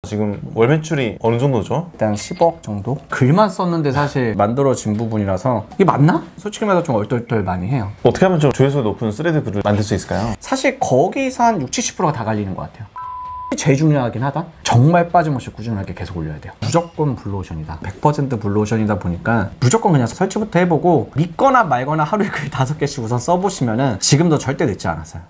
지금 월 매출이 어느 정도죠? 일단 10억 정도? 글만 썼는데 사실 만들어진 부분이라서 이게 맞나? 솔직히 말해서 좀 얼떨떨 많이 해요. 어떻게 하면 좀 조회수 높은 스레드 글을 만들 수 있을까요? 사실 거기서 한 60~70%가 다 갈리는 것 같아요. 제일 중요하긴 하다. 정말 빠짐없이 꾸준하게 계속 올려야 돼요. 무조건 블루오션이다. 100% 블루오션이다 보니까 무조건 그냥 설치부터 해보고 믿거나 말거나 하루에 글 5개씩 우선 써보시면은 지금도 절대 늦지 않았어요.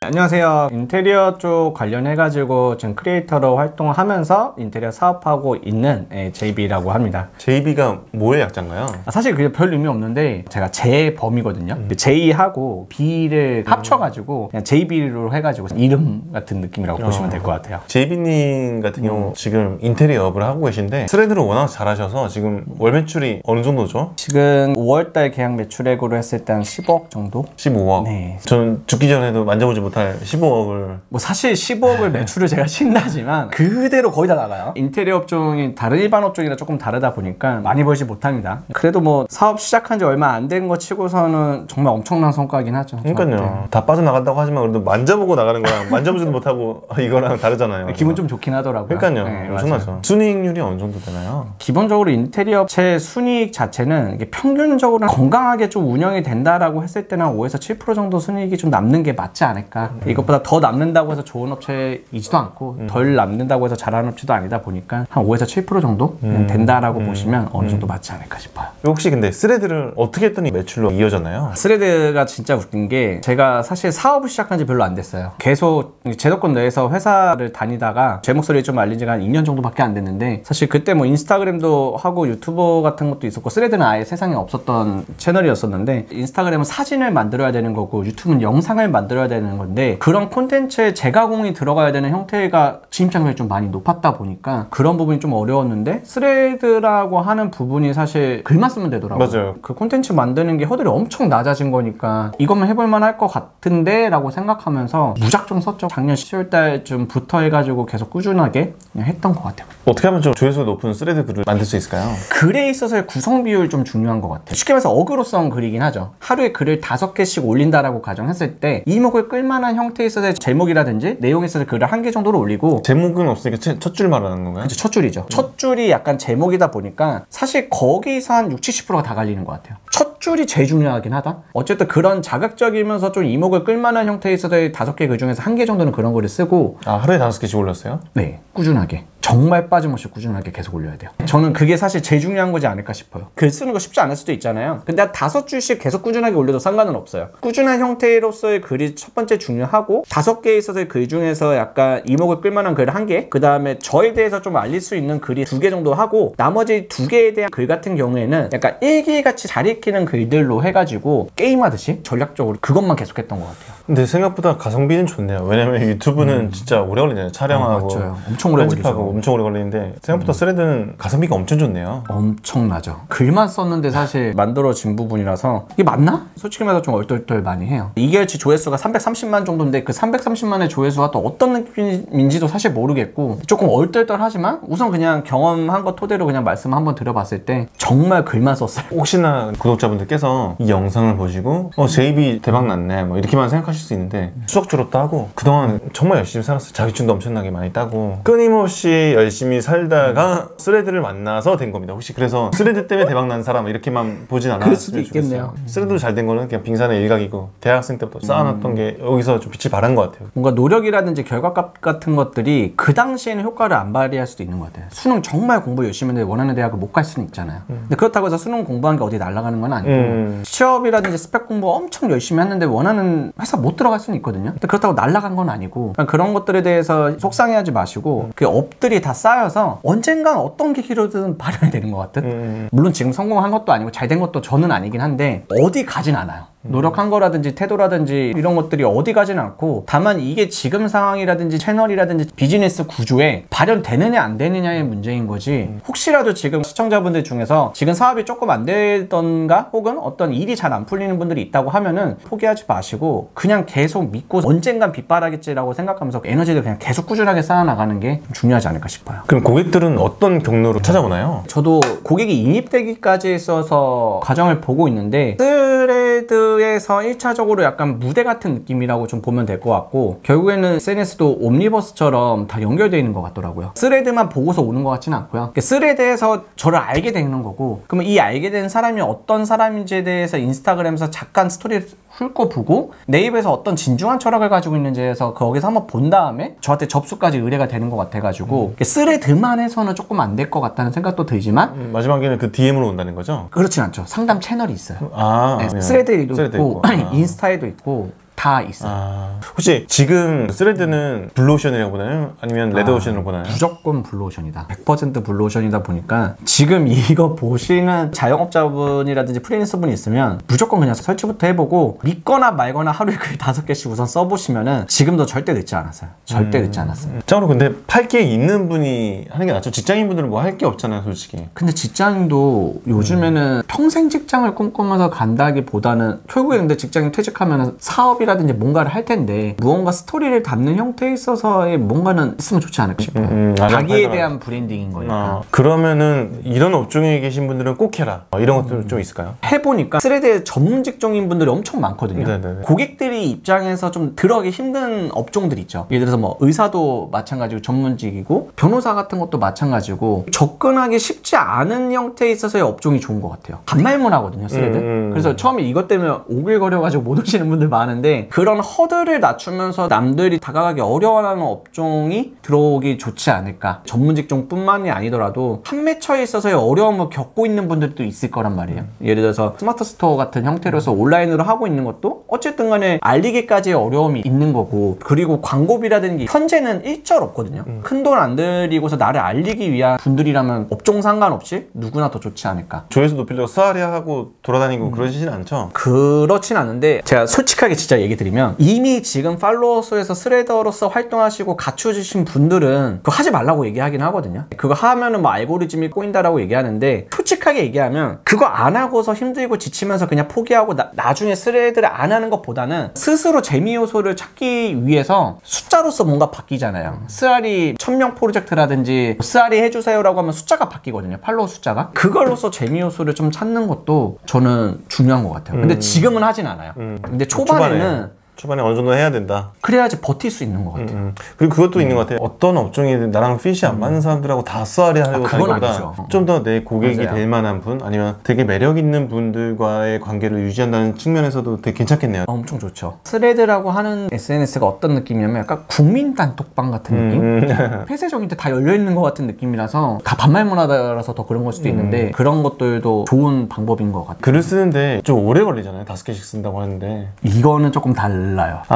안녕하세요. 인테리어 쪽 관련해가지고 지금 크리에이터로 활동을 하면서 인테리어 사업하고 있는 JB라고 합니다. JB가 뭐의 약자인가요? 사실 그게 별 의미 없는데 제가 재범이거든요. J하고 B를 합쳐가지고 그냥 JB로 해가지고 이름 같은 느낌이라고 보시면 될 것 같아요. JB님 같은 경우 지금 인테리어 업을 하고 계신데 스레드를 워낙 잘하셔서 지금 월 매출이 어느 정도죠? 지금 5월달 계약 매출액으로 했을 때 한 10억 정도? 15억? 네. 저는 죽기 전에도 만져보지 못할 15억을 뭐 사실 15억을 매출을 제가 친다지만 그대로 거의 다 나가요. 인테리어 업종이 다른 일반 업종이랑 조금 다르다 보니까 많이 벌지 못합니다. 그래도 뭐 사업 시작한 지 얼마 안 된 거 치고서는 정말 엄청난 성과긴 하죠. 그러니까요. 다 빠져나간다고 하지만 그래도 만져보고 나가는 거랑 만져보지도 못하고 이거랑 다르잖아요. 기분 좀 좋긴 하더라고요. 그러니까요. 네, 엄청나죠. 순이익률이 어느 정도 되나요? 기본적으로 인테리어 업체 순이익 자체는 이게 평균적으로 건강하게 좀 운영이 된다라고 했을 때는 5에서 7% 정도 순이익이 좀 남는 게 맞지 않을까. 이것보다 더 남는다고 해서 좋은 업체이지도 않고 덜 남는다고 해서 잘하는 업체도 아니다 보니까 한 5에서 7% 정도 된다라고 보시면 어느 정도 맞지 않을까 싶어요. 혹시 근데 스레드를 어떻게 했더니 매출로 이어졌나요? 스레드가 진짜 웃긴 게 제가 사실 사업을 시작한 지 별로 안 됐어요. 계속 제도권 내에서 회사를 다니다가 제 목소리 좀 알린 지가 한 2년 정도밖에 안 됐는데 사실 그때 뭐 인스타그램도 하고 유튜버 같은 것도 있었고 스레드는 아예 세상에 없었던 채널이었었는데 인스타그램은 사진을 만들어야 되는 거고 유튜브는 영상을 만들어야 되는 건데 그런 콘텐츠에 재가공이 들어가야 되는 형태가 진입장벽이 좀 많이 높았다 보니까 그런 부분이 좀 어려웠는데 스레드라고 하는 부분이 사실 글만 쓰면 되더라고요. 맞아요. 그 콘텐츠 만드는 게 허들이 엄청 낮아진 거니까 이것만 해볼만 할 것 같은데 라고 생각하면서 무작정 썼죠. 작년 10월 달쯤부터 해가지고 계속 꾸준하게 그냥 했던 것 같아요. 어떻게 하면 좀 조회수 높은 스레드 글을 만들 수 있을까요? 글에 있어서의 구성 비율 좀 중요한 것 같아요. 쉽게 말해서 어그로성 글이긴 하죠. 하루에 글을 5개씩 올린다라고 가정했을 때 이목을 끌만한 형태에 있어서의 제목이라든지 내용에 있어서 글을 1개 정도로 올리고 제목은 없으니까 첫 줄 말하는 건가요? 그렇죠. 첫 줄이죠. 첫 줄이 약간 제목이다 보니까 사실 거기서 한 60~70%가 다 갈리는 것 같아요. 첫 줄이 제일 중요하긴 하다. 어쨌든 그런 자극적이면서 좀 이목을 끌만한 형태에 있어서의 5개 글 중에서 1개 정도는 그런 글을 쓰고 하루에 5개씩 올렸어요? 네. 꾸준하게. 정말 빠짐없이 꾸준하게 계속 올려야 돼요. 저는 그게 사실 제일 중요한 거지 않을까 싶어요. 글 쓰는 거 쉽지 않을 수도 있잖아요. 근데 한 5줄씩 계속 꾸준하게 올려도 상관은 없어요. 꾸준한 형태로서의 글이 첫 번째 중요하고 5개에 있어서의 글 중에서 약간 이목을 끌만한 글 1개, 그 다음에 저에 대해서 좀 알릴 수 있는 글이 2개 정도 하고 나머지 2개에 대한 글 같은 경우에는 약간 일기같이 잘 읽히는 글들로 해가지고 게임하듯이 전략적으로 그것만 계속했던 것 같아요. 근데 생각보다 가성비는 좋네요. 왜냐면 유튜브는 진짜 오래 걸리잖아요. 촬영하고 맞아요. 엄청 오래 편집하고 엄청 오래 걸리는데 생각보다 스레드는 가성비가 엄청 좋네요. 엄청나죠. 글만 썼는데 사실 만들어진 부분이라서 이게 맞나? 솔직히 말해서 좀 얼떨떨 많이 해요. 2개월치 조회수가 330만 정도인데 그 330만의 조회수가 또 어떤 느낌인지도 사실 모르겠고 조금 얼떨떨하지만 우선 그냥 경험한 거 토대로 그냥 말씀 한번 드려봤을 때 정말 글만 썼어요. 혹시나 구독자분들께서 이 영상을 보시고 JB 대박 났네 뭐 이렇게만 생각하실 수 있는데 수석 졸업도 하고 그동안 정말 열심히 살았어요. 자격증도 엄청나게 많이 따고 끊임없이 열심히 살다가 스레드를 만나서 된 겁니다. 혹시 그래서 스레드 때문에 대박 난 사람 이렇게만 보진 않았어요. 그럴 수도 있겠네요. 스레드로 잘 된 거는 그냥 빙산의 일각이고 대학생 때부터 쌓아놨던 게 여기서 좀 빛이 발한 것 같아요. 뭔가 노력이라든지 결과값 같은 것들이 그 당시에는 효과를 안 발휘할 수도 있는 것 같아요. 수능 정말 공부 열심히 했는데 원하는 대학을 못 갈 수는 있잖아요. 근데 그렇다고 해서 수능 공부한 게 어디 날아가는 건 아니고 취업이라든지 스펙 공부 엄청 열심히 했는데 원하는 회사 못 들어갈 수는 있거든요. 근데 그렇다고 날아간 건 아니고 그런 것들에 대해서 속상해하지 마시고 그 업들이 다 쌓여서 언젠간 어떤 계기로든 발현이 되는 것 같은 물론 지금 성공한 것도 아니고 잘 된 것도 저는 아니긴 한데 어디 가진 않아요. 노력한 거라든지 태도라든지 이런 것들이 어디 가진 않고 다만 이게 지금 상황이라든지 채널이라든지 비즈니스 구조에 발현되느냐 안 되느냐의 문제인 거지 혹시라도 지금 시청자분들 중에서 지금 사업이 조금 안 되던가 혹은 어떤 일이 잘 안 풀리는 분들이 있다고 하면은 포기하지 마시고 그냥 계속 믿고 언젠간 빛발하겠지라고 생각하면서 에너지를 그냥 계속 꾸준하게 쌓아나가는 게 중요하지 않을까 싶어요. 그럼 고객들은 어떤 경로로 찾아오나요? 저도 고객이 인입되기까지 있어서 과정을 보고 있는데 스레드에서 1차적으로 약간 무대 같은 느낌이라고 좀 보면 될 것 같고, 결국에는 SNS도 옴니버스처럼 다 연결되어 있는 것 같더라고요. 스레드만 보고서 오는 것 같지는 않고요. 스레드에서 저를 알게 되는 거고, 그러면 이 알게 된 사람이 어떤 사람인지에 대해서 인스타그램에서 잠깐 스토리를 훑고보고 내 입에서 어떤 진중한 철학을 가지고 있는지에서 거기서 한번 본 다음에 저한테 접수까지 의뢰가 되는 것 같아가지고 스레드만 해서는 조금 안 될 것 같다는 생각도 들지만 마지막에는 그 DM으로 온다는 거죠? 그렇진 않죠. 상담 채널이 있어요. 네. 스레드에도 스레드 있고 인스타에도 있고 다 있어요. 혹시 지금 스레드는 블루오션이라고 보나요? 아니면 레드오션으로 보나요? 무조건 블루오션이다. 100% 블루오션이다 보니까 지금 이거 보시는 자영업자분이라든지 프리랜서분이 있으면 무조건 그냥 설치부터 해보고 믿거나 말거나 하루에 글 5개씩 우선 써보시면은 지금도 절대 늦지 않았어요. 절대 늦지 않았어요. 참고로 근데 팔 게 있는 분이 하는 게 낫죠. 직장인분들은 뭐 할 게 없잖아요, 솔직히. 근데 직장인도 요즘에는 평생 직장을 꿈꾸면서 간다기보다는 결국에 근데 직장인 퇴직하면 사업이라든지 뭔가를 할 텐데 무언가 스토리를 담는 형태에 있어서의 뭔가는 있으면 좋지 않을까 싶어요. 자기에 대한 브랜딩인 거니까. 그러면은 이런 업종에 계신 분들은 꼭 해라. 이런 것들 좀 있을까요? 해보니까 스레드 전문 직종인 분들이 엄청 많거든요. 네네네. 고객들이 입장에서 좀 들어가기 힘든 업종들 있죠. 예를 들어서 뭐 의사도 마찬가지고 전문직이고 변호사 같은 것도 마찬가지고 접근하기 쉽지 않은 형태에 있어서의 업종이 좋은 것 같아요. 반말문화거든요, 스레드. 그래서 처음에 이것 때문에 오글거려가지고 못 오시는 분들 많은데 그런 허들을 낮추면서 남들이 다가가기 어려워하는 업종이 들어오기 좋지 않을까. 전문 직종뿐만이 아니더라도 판매처에 있어서의 어려움을 겪고 있는 분들도 있을 거란 말이에요. 예를 들어서 스마트 스토어 같은 형태로서 온라인으로 하고 있는 것도 어쨌든 간에 알리기까지의 어려움이 있는 거고, 그리고 광고비라든지 현재는 일절 없거든요. 큰 돈 안 들이고서 나를 알리기 위한 분들이라면 업종 상관없이 누구나 더 좋지 않을까. 조회수 높이려고 스아리아 하고 돌아다니고 그러시진 않죠? 그렇진 않은데 제가 솔직하게 진짜 얘기 드리면 이미 지금 팔로워 수에서 스레더로서 활동하시고 갖춰주신 분들은 그거 하지 말라고 얘기하긴 하거든요. 그거 하면은 뭐 알고리즘이 꼬인다라고 얘기하는데, 솔직하게 얘기하면 그거 안 하고서 힘들고 지치면서 그냥 포기하고 나중에 스레드를 안 하는 것보다는 스스로 재미 요소를 찾기 위해서 숫자로서 뭔가 바뀌잖아요. 스아리 1000명 프로젝트라든지 스아리 해주세요라고 하면 숫자가 바뀌거든요. 팔로워 숫자가. 그걸로서 재미 요소를 좀 찾는 것도 저는 중요한 것 같아요. 근데 지금은 하진 않아요. 근데 초반에 어느 정도 해야 된다. 그래야지 버틸 수 있는 것 같아요. 그리고 그것도 있는 것 같아요. 어떤 업종이든 나랑 핏이 안 맞는 사람들하고 다 스아리 하려고 하기보다 좀 더 내 고객이 맞아요. 될 만한 분, 아니면 되게 매력 있는 분들과의 관계를 유지한다는 측면에서도 되게 괜찮겠네요. 엄청 좋죠. 스레드라고 하는 SNS가 어떤 느낌이냐면 약간 국민 단톡방 같은 느낌? 폐쇄적인데 다 열려있는 것 같은 느낌이라서 다 반말 문화라서 더 그런 걸 수도 있는데 그런 것들도 좋은 방법인 것 같아요. 글을 쓰는데 좀 오래 걸리잖아요. 5개씩 쓴다고 하는데. 이거는 조금 달라요.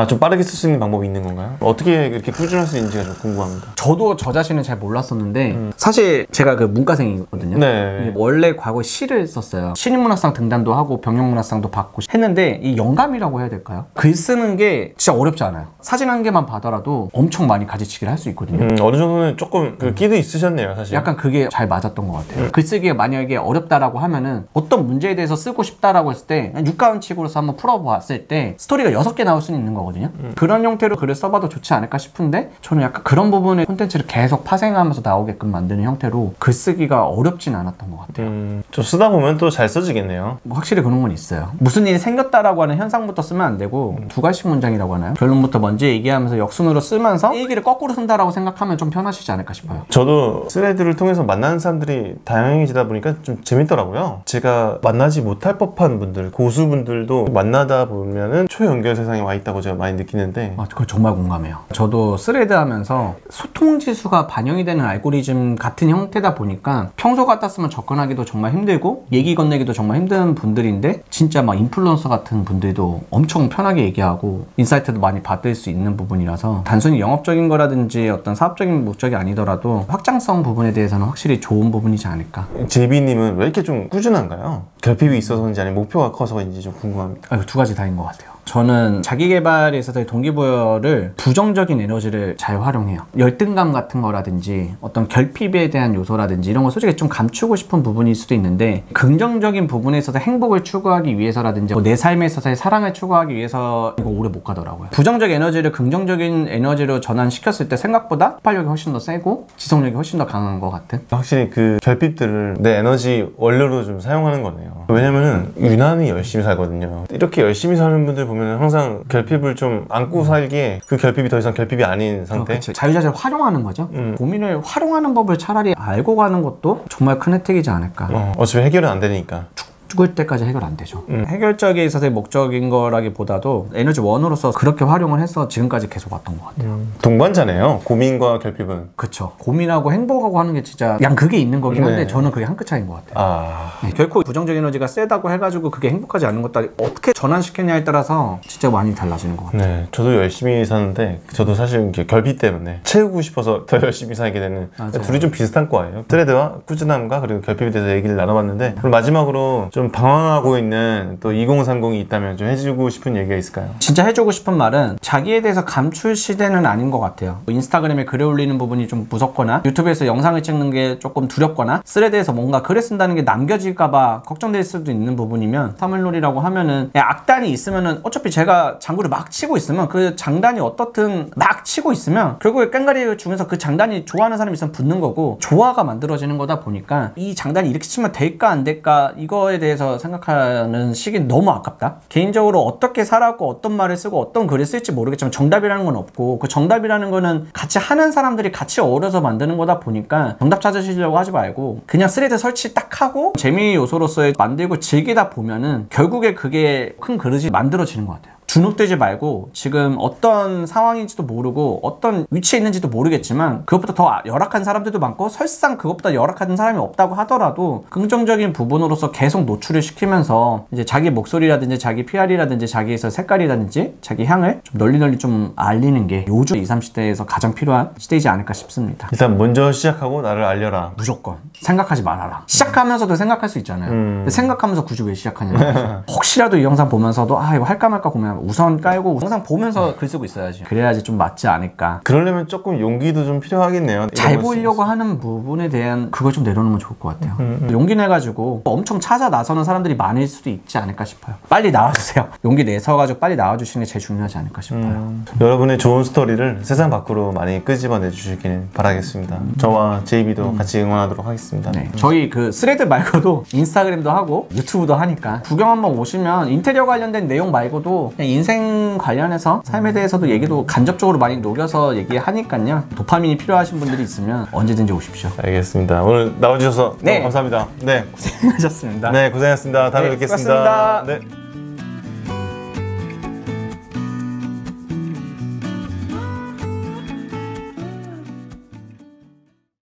좀 빠르게 쓸 수 있는 방법이 있는 건가요? 어떻게 이렇게 꾸준할 수 있는지가 좀 궁금합니다. 저도 저 자신은 잘 몰랐었는데 사실 제가 그 문과생이거든요. 네. 원래 과거에 시를 썼어요. 신인문학상 등단도 하고 병영문학상도 받고 했는데 이 영감이라고 해야 될까요? 글 쓰는 게 진짜 어렵지 않아요. 사진 한 개만 봐더라도 엄청 많이 가지치기를 할 수 있거든요. 어느 정도는 조금 그 끼도 있으셨네요, 사실. 약간 그게 잘 맞았던 것 같아요. 글쓰기가 만약에 어렵다라고 하면은 어떤 문제에 대해서 쓰고 싶다라고 했을 때 육가원칙으로서 한번 풀어봤을 때 스토리가 6개 나올 수는 있는 거거든요. 그런 형태로 글을 써봐도 좋지 않을까 싶은데 저는 약간 그런 부분의 콘텐츠를 계속 파생하면서 나오게끔 만드는 형태로 글쓰기가 어렵진 않았던 것 같아요. 좀 쓰다 보면 또 잘 써지겠네요. 뭐 확실히 그런 건 있어요. 무슨 일이 생겼다라고 하는 현상부터 쓰면 안 되고 두 가지 문장이라고 하나요? 결론부터 먼저 얘기하면서 역순으로 쓰면서 얘기를 거꾸로 쓴다라고 생각하면 좀 편하시지 않을까 싶어요. 저도 스레드를 통해서 만나는 사람들이 다양해지다 보니까 좀 재밌더라고요. 제가 만나지 못할 법한 분들, 고수분들도 만나다 보면은 초연결 세상에 와 있다고 제가 많이 느끼는데 그거 정말 공감해요. 저도 스레드 하면서 소통 지수가 반영이 되는 알고리즘 같은 형태다 보니까 평소 같았으면 접근하기도 정말 힘들고 얘기 건네기도 정말 힘든 분들인데 진짜 막 인플루언서 같은 분들도 엄청 편하게 얘기하고 인사이트도 많이 받을 수 있는 부분이라서 단순히 영업적인 거라든지 어떤 사업적인 목적이 아니더라도 확장성 부분에 대해서는 확실히 좋은 부분이지 않을까. 제비님은 왜 이렇게 좀 꾸준한가요? 결핍이 있어서인지 아니면 목표가 커서인지 좀 궁금합니다. 두 가지 다인 것 같아요. 저는 자기 개발에 있어서의 동기부여를 부정적인 에너지를 잘 활용해요. 열등감 같은 거라든지 어떤 결핍에 대한 요소라든지 이런 거 솔직히 좀 감추고 싶은 부분일 수도 있는데 긍정적인 부분에 있어서 행복을 추구하기 위해서라든지 내 삶에 있어서의 사랑을 추구하기 위해서 이거 오래 못 가더라고요. 부정적 에너지를 긍정적인 에너지로 전환시켰을 때 생각보다 폭발력이 훨씬 더 세고 지속력이 훨씬 더 강한 것 같은. 확실히 그 결핍들을 내 에너지 원료로 좀 사용하는 거네요. 왜냐면은 유난히 열심히 살거든요. 이렇게 열심히 사는 분들 보면 항상 결핍을 좀 안고 살기에 그 결핍이 더 이상 결핍이 아닌 상태. 자유자재를 활용하는 거죠. 고민을 활용하는 법을 차라리 알고 가는 것도 정말 큰 혜택이지 않을까. 어차피 해결은 안 되니까. 죽을 때까지 해결 안 되죠. 해결적에 있어서의 목적인 거라기보다도 에너지 원으로서 그렇게 활용을 해서 지금까지 계속 왔던 것 같아요. 동반자네요. 고민과 결핍은. 그쵸. 고민하고 행복하고 하는 게 진짜 양극이 있는 거긴 한데 네. 저는 그게 한 끗 차이인 것 같아요. 네, 결코 부정적 에너지가 세다고 해가지고 그게 행복하지 않은 것도 아니고 어떻게 전환시켰냐에 따라서 진짜 많이 달라지는 것 같아요. 네, 저도 열심히 사는데 저도 사실 이렇게 결핍 때문에 채우고 싶어서 더 열심히 살게 되는. 맞아요. 둘이 좀 비슷한 거예요. 트레드와 꾸준함과 그리고 결핍에 대해서 얘기를 나눠봤는데 오늘 마지막으로 좀 방황하고 있는 또 2030이 있다면 좀 해주고 싶은 얘기가 있을까요? 진짜 해주고 싶은 말은 자기에 대해서 감출 시대는 아닌 것 같아요. 인스타그램에 글을 올리는 부분이 좀 무섭거나 유튜브에서 영상을 찍는 게 조금 두렵거나 스레드에서 뭔가 글을 쓴다는 게 남겨질까봐 걱정될 수도 있는 부분이면 사물놀이라고 하면은 악단이 있으면은 어차피 제가 장구를 막 치고 있으면 그 장단이 어떻든 막 치고 있으면 결국에 깽가리 중에서 그 장단이 좋아하는 사람이 있으면 붙는 거고 조화가 만들어지는 거다 보니까 이 장단이 이렇게 치면 될까 안 될까 이거에 대해서 생각하는 시기는 너무 아깝다. 개인적으로 어떻게 살았고 어떤 말을 쓰고 어떤 글을 쓸지 모르겠지만 정답이라는 건 없고 그 정답이라는 거는 같이 하는 사람들이 같이 어우러서 만드는 거다 보니까 정답 찾으시려고 하지 말고 그냥 스레드 설치 딱 하고 재미 요소로서의 만들고 즐기다 보면은 결국에 그게 큰 그릇이 만들어지는 것 같아요. 주눅들지 말고 지금 어떤 상황인지도 모르고 어떤 위치에 있는지도 모르겠지만 그것보다 더 열악한 사람들도 많고 설상 그것보다 열악한 사람이 없다고 하더라도 긍정적인 부분으로서 계속 노출을 시키면서 이제 자기 목소리라든지 자기 PR이라든지 자기에서 색깔이라든지 자기 향을 좀 널리 좀 알리는 게 요즘 20, 30대에서 가장 필요한 시대이지 않을까 싶습니다. 일단 먼저 시작하고 나를 알려라. 무조건 생각하지 말아라. 시작하면서도 생각할 수 있잖아요. 근데 생각하면서 굳이 왜 시작하냐. 혹시라도 이 영상 보면서도 이거 할까 말까 고민하면 우선 깔고 영상 보면서 글 쓰고 있어야지. 그래야지 좀 맞지 않을까. 그러려면 조금 용기도 좀 필요하겠네요. 잘 보이려고 하는 부분에 대한 그걸 좀 내려놓으면 좋을 것 같아요. 용기 내가지고 엄청 찾아 나서는 사람들이 많을 수도 있지 않을까 싶어요. 빨리 나와주세요. 용기 내서가지고 빨리 나와주시는 게 제일 중요하지 않을까 싶어요. 여러분의 좋은 스토리를 세상 밖으로 많이 끄집어내 주시길 바라겠습니다. 저와 JB도 같이 응원하도록 하겠습니다. 네. 저희 그 스레드 말고도 인스타그램도 하고 유튜브도 하니까 구경 한번 오시면 인테리어 관련된 내용 말고도 그냥 인생 관련해서 삶에 대해서도 얘기도 간접적으로 많이 녹여서 얘기하니까요. 도파민이 필요하신 분들이 있으면 언제든지 오십시오. 알겠습니다. 오늘 나와주셔서 네. 너무 감사합니다. 네, 고생하셨습니다. 네 고생하셨습니다. 다음에 네, 뵙겠습니다. 수고하셨습니다. 네.